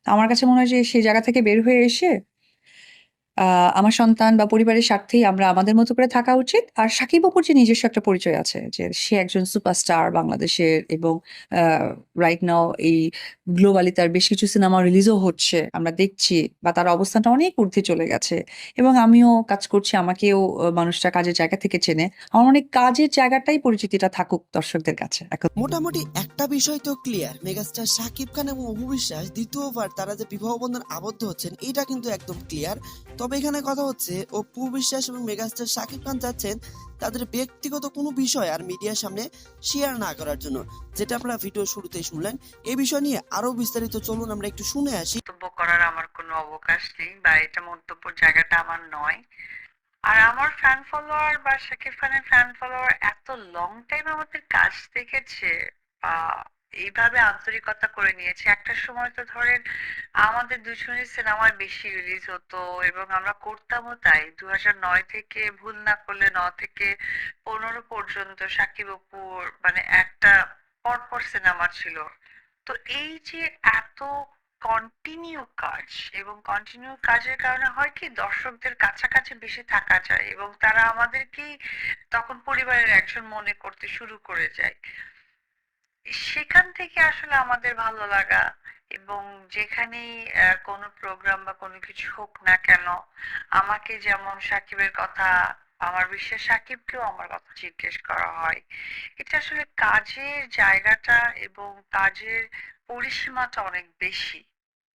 তো আমার কাছে মনে হয় যে সেই জায়গা থেকে বের হয়ে এসে আ আমার সন্তান বা পরিবারের স্বার্থেই আমরা আমাদের মতো করে থাকা উচিত। আর শাকিব অপুর যে নিজস্ব একটা পরিচয় আছে যে সে একজন সুপারস্টার বাংলাদেশের এবং আ রাইট নাও এই গ্লোবালি তার বেশ কিছু সিনেমা রিলিজও হচ্ছে। আমরা দেখছি বা তার অবস্থানটা অনেক ঊর্ধ্বে চলে গেছে। এবং আমিও কাজ করছি, আমাকেও মানুষটা কাজের জায়গা থেকে চেনে। আমার মনে হয় কাজের জায়গাটাই পরিচিতিটা থাকুক দর্শকদের কাছে। এখন মোটামুটি একটা বিষয় তো ক্লিয়ার, মেগাস্টার শাকিব খান এবং অপু বিশ্বাস দ্বিতীয়বার তারা যে বিবাহ বন্ধন আবদ্ধ হচ্ছেন এটা কিন্তু একদম ক্লিয়ার। তবে এখানে কথা হচ্ছে অপু বিশ্বাস এবং মেগাস্টার শাকিব খান চাচ্ছেন তাদের ব্যক্তিগত কোনো বিষয় আর মিডিয়ার সামনে শেয়ার না করার জন্য, যেটা আপনারা ভিডিও শুরুতেই শুনলেন। এই বিষয় নিয়ে আরো বিস্তারিত চলুন আমরা একটু শুনে আসি। মন্তব্য করার আমার কোনো অবকাশ নেই বা এটা মন্তব্যের জায়গাটা আমার নয়। আর আমার ফ্যান ফলোয়ার বা শাকিব খানের ফ্যান ফলোয়ার এত লং টাইম আমাদের কাজ দেখেছে বা এইভাবে আন্তরিকতা করে নিয়েছে। একটা সময় তো ধরেন আমাদের দুজনের সিনেমার বেশি রিলিজ হতো এবং আমরা করতামও তাই। 2009 থেকে ভুল না করলে 9 থেকে 15 পর্যন্ত শাকিব অপুর মানে একটা পরপর সিনেমা ছিল। তো এই যে এত কন্টিনিউ কাজ এবং কন্টিনিউ কাজের কারণে হয় কি দর্শকদের কাছাকাছি বেশি থাকা যায় এবং তারা আমাদেরকেই তখন পরিবারের একজন মনে করতে শুরু করে যায়। সেখান থেকে আসলে আমাদের ভালো লাগা এবং যেখানেই কোনো প্রোগ্রাম বা কোনো কিছু হোক না কেন আমাকে যেমন সাকিবের কথা, আমার বিশ্বাস সাকিবকেও আমার কথা জিজ্ঞেস করা হয়। এটা আসলে কাজের জায়গাটা এবং কাজের পরিসীমাটা অনেক বেশি,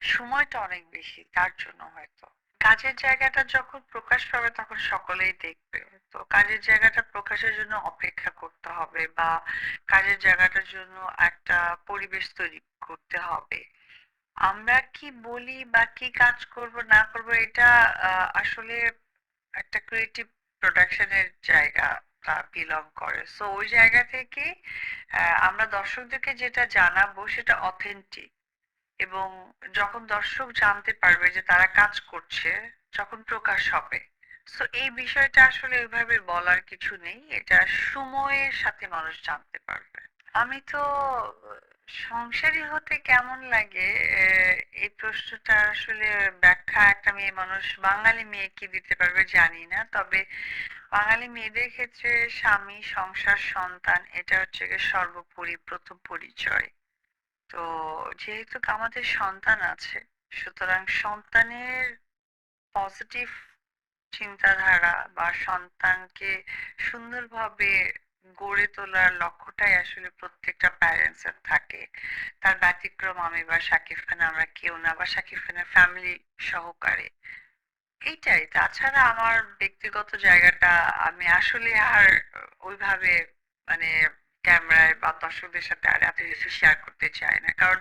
সময়টা অনেক বেশি, তার জন্য হয়তো কাজের জায়গাটা যখন প্রকাশ পাবে তখন সকলেই দেখবে। তো কাজের জায়গাটা প্রকাশের জন্য অপেক্ষা করতে হবে বা কাজের জায়গাটার জন্য একটা পরিবেশ তৈরি করতে হবে। আমরা কি বলি বা কি কাজ করব না করব এটা আসলে একটা ক্রিয়েটিভ প্রোডাকশনের জায়গা বিলং করে। সো ওই জায়গা থেকে আমরা দর্শকদেরকে যেটা জানাবো সেটা অথেন্টিক এবং যখন দর্শক জানতে পারবে যে তারা কাজ করছে, যখন প্রকাশ হবে। সো এই বিষয়টা আসলে ওইভাবে বলার কিছু নেই, এটা সময়ের সাথে মানুষ জানতে পারবে। আমি তো সংসারী হতে কেমন লাগে এই প্রশ্নটা আসলে ব্যাখ্যা একটা মেয়ে মানুষ বাঙালি মেয়ে কি দিতে পারবে জানি না। তবে বাঙালি মেয়েদের ক্ষেত্রে স্বামী, সংসার, সন্তান এটা হচ্ছে গিয়ে সর্বোপরি প্রথম পরিচয়। তো যেহেতু আমাদের সন্তান আছে, সুতরাং সন্তানের পজিটিভ চিন্তাধারা বা সন্তানকে সুন্দরভাবে গড়ে তোলার লক্ষ্যটাই আসলে প্রত্যেকটা প্যারেন্টস এর থাকে। তার ব্যতিক্রম আমি বা শাকিব খান আমরা কেউ না, বা শাকিব খানের ফ্যামিলি সহকারে। এইটাই, তাছাড়া আমার ব্যক্তিগত জায়গাটা আমি আসলে আর ওইভাবে মানে ক্যামেরায় বা দর্শকদের সাথে আর এত কিছু শেয়ার করতে চাই না, কারণ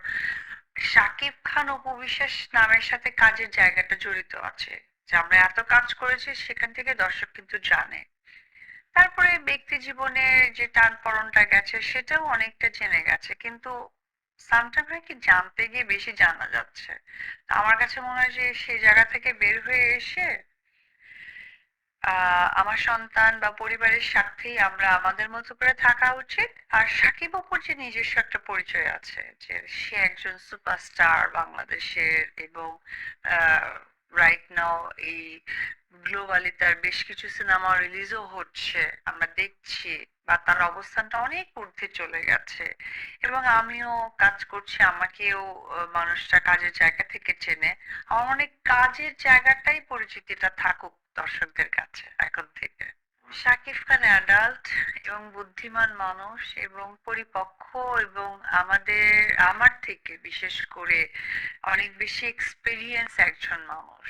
শাকিব খান অপু বিশ্বাস নামের সাথে কাজের জায়গাটা জড়িত আছে, যে আমরা এত কাজ করেছি সেখান থেকে দর্শক কিন্তু জানে। তারপরে ব্যক্তি জীবনে যে টানপোড়েনটা গেছে সেটাও অনেকটা জেনে গেছে, কিন্তু সামটাইম হয় কি জানতে গিয়ে বেশি জানা যাচ্ছে। তো আমার কাছে মনে হয় যে সেই জায়গা থেকে বের হয়ে এসে আমার সন্তান বা পরিবারের স্বার্থেই আমরা আমাদের মতো করে থাকা উচিত। আর সাকিব অপুর যে নিজস্ব একটা পরিচয় আছে যে সে একজন সুপারস্টার বাংলাদেশের এবং রাইট নাও এই গ্লোবালি তার বেশ কিছু সিনেমা রিলিজও হচ্ছে, আমরা দেখছি বা তার অবস্থানটা অনেক ঊর্ধ্বে চলে গেছে এবং আমিও কাজ করছি, আমাকেও মানুষটা কাজের জায়গা থেকে চেনে। আমার অনেক কাজের জায়গাটাই পরিচিতিটা থাকুক দর্শকদের কাছে এখন থেকে। শাকিব খান অ্যাডাল্ট এবং বুদ্ধিমান মানুষ এবং পরিপক্ক এবং আমার থেকে বিশেষ করে অনেক বেশি এক্সপিরিয়েন্স একজন মানুষ।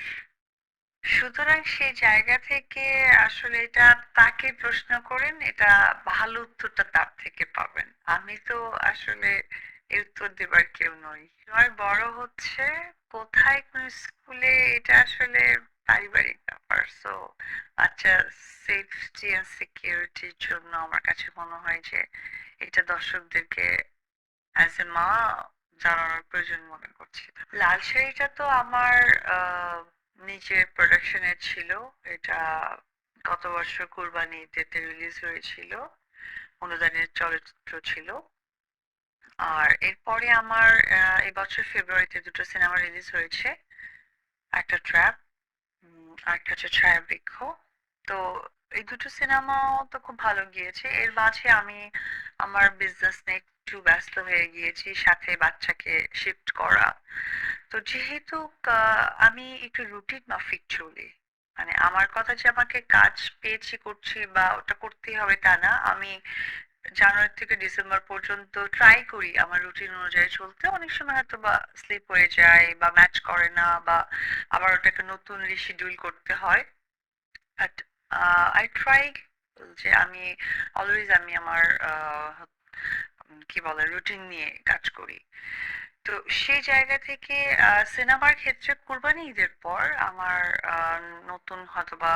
সুতরাং সেই জায়গা থেকে আসলে এটা তাকে প্রশ্ন করেন, এটা ভালো উত্তরটা তার থেকে পাবেন। আমি তো আসলে এর উত্তর দেবার কেউ নই। আমার বড় হচ্ছে কোথায় কোন স্কুলে এটা আসলে পারিবারিক ব্যাপার। সো আচ্ছা, সেফটি এন্ড সিকিউরিটির জন্য আমার কাছে মনে হয় যে এটা দর্শকদেরকে অ্যাজ এ মা জানানোর প্রয়োজন মনে করছি না। লাল শাড়িটা তো আমার আহ, নিজের প্রোডাকশনের ছিল। এটা গত বছর কুরবানি ঈদেতে রিলিজ হয়েছিল, অনুদানের চলচ্চিত্র ছিল। আর এরপরে আমার এবছর ফেব্রুয়ারিতে দুটো সিনেমা রিলিজ হয়েছে। একটা ট্র্যাপ, আরেকটা হচ্ছে ছায়াবৃক্ষ। তো এই দুটো সিনেমাও তো খুব ভালো গিয়েছে। এর মাঝে আমি আমার বিজনেস নিয়ে একটু ব্যস্ত হয়ে গিয়েছি, সাথে বাচ্চাকে শিফট করা। তো যেহেতু আমি একটু রুটিন মাফিক চলি, মানে আমার কথা যে আমাকে কাজ পেয়েছি করছি বা ওটা করতেই হবে তা না। আমি জানুয়ারি থেকে ডিসেম্বর পর্যন্ত ট্রাই করি আমার রুটিন অনুযায়ী চলতে। অনেক সময় হয়তো বা স্লিপ হয়ে যায় বা ম্যাচ করে না, বা আবার ওটাকে নতুন রিশিডিউল করতে হয়। বাট আই ট্রাই যে আমি অলওয়েজ আমি আমার কি বলে রুটিন নিয়ে কাজ করি। তো সেই জায়গা থেকে সিনেমার ক্ষেত্রে কুরবানি ঈদের পর আমার আহ, নতুন হয়তোবা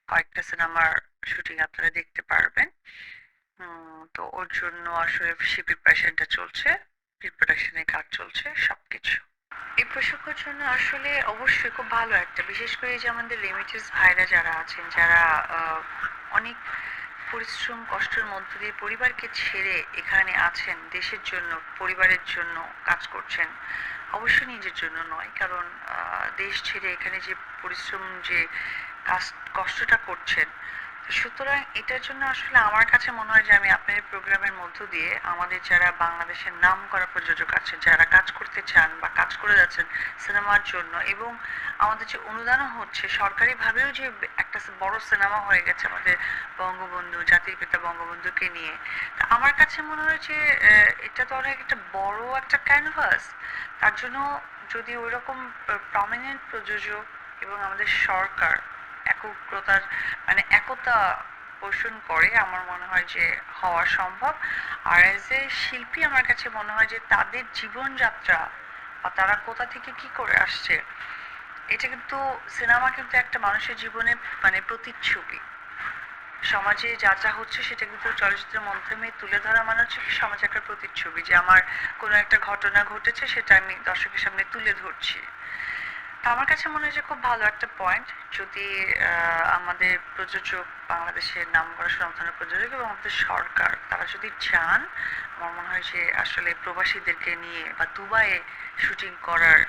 কয়েকটা সিনেমার শুটিং আপনারা দেখতে পারবেন। তো ওর জন্য আসলে সে প্রিপারেশনটা চলছে, প্রিপারেশনের কাজ চলছে সবকিছু। এই প্রসঙ্গের জন্য আসলে অবশ্যই খুব ভালো একটা, বিশেষ করে এই যে আমাদের লিমিটেড ভাইরা যারা আছেন, যারা অনেক পরিশ্রম কষ্টের মধ্য দিয়ে পরিবারকে ছেড়ে এখানে আছেন দেশের জন্য, পরিবারের জন্য কাজ করছেন। অবশ্যই নিজের জন্য নয়, কারণ দেশ ছেড়ে এখানে যে পরিশ্রম, যে কাজ, কষ্টটা করছেন। তো সুতরাং এটার জন্য আসলে আমার কাছে মনে হয় যে আমি আপনার প্রোগ্রামের মধ্য দিয়ে আমাদের যারা বাংলাদেশের নাম করা প্রযোজক আছেন, যারা কাজ করতে চান বা কাজ করে যাচ্ছেন সিনেমার জন্য, এবং আমাদের যে অনুদানও হচ্ছে সরকারিভাবেও, যে একটা বড় সিনেমা হয়ে গেছে আমাদের বঙ্গবন্ধু, জাতির পিতা বঙ্গবন্ধুকে নিয়ে। তা আমার কাছে মনে হয় যে এটা তো অনেক একটা বড় একটা ক্যানভাস। তার জন্য যদি ওইরকম প্রমিনেন্ট প্রযোজক এবং আমাদের সরকার একগ্রতার, মানে একতা পোষণ করে, আমার মনে হয় যে হওয়া সম্ভব। আর এজ এ শিল্পী আমার কাছে মনে হয় যে তাদের জীবনযাত্রা বা তারা কোথা থেকে কি করে আসছে, এটা কিন্তু, সিনেমা কিন্তু একটা মানুষের জীবনে মানে প্রতিচ্ছবি। সমাজে যা যা হচ্ছে সেটা কিন্তু চলচ্চিত্রের মাধ্যমে তুলে ধরা, মানে হচ্ছে কি সমাজে একটা প্রতিচ্ছবি, যে আমার কোনো একটা ঘটনা ঘটেছে সেটা আমি দর্শকের সামনে তুলে ধরছি। তা আমার কাছে মনে হয় যে খুব ভালো একটা পয়েন্ট, যদি আমাদের প্রযোজক, বাংলাদেশের নামকরা সুনামধন্য প্রযোজক এবং আমাদের সরকার, তারা যদি চান, আমার মনে হয় যে আসলে প্রবাসীদেরকে নিয়ে বা দুবাইয়ে শুটিং করার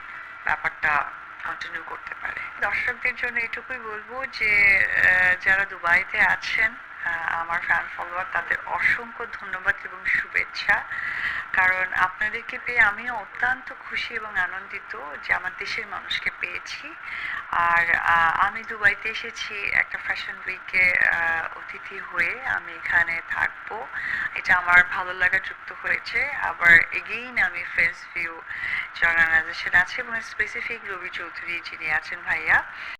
ব্যাপারটা কন্টিনিউ করতে পারে। দর্শকদের জন্য এটুকুই বলবো যে যারা দুবাইতে আছেন, আমার ফ্যান ফলোয়ার, তাদের অসংখ্য ধন্যবাদ এবং শুভেচ্ছা। কারণ আপনাদেরকে পেয়ে আমিও অত্যন্ত খুশি এবং আনন্দিত যে আমার দেশের মানুষকে পেয়েছি। আর আমি দুবাইতে এসেছি একটা ফ্যাশন উইকে অতিথি হয়ে, আমি এখানে থাকবো। এটা আমার ভালো লাগা যুক্ত হয়েছে। আবার এগেইন আমি ফ্রেন্ডস ভিউ যে অর্গানাইজেশন আছে এবং স্পেসিফিক রবি চৌধুরী যিনি আছেন ভাইয়া,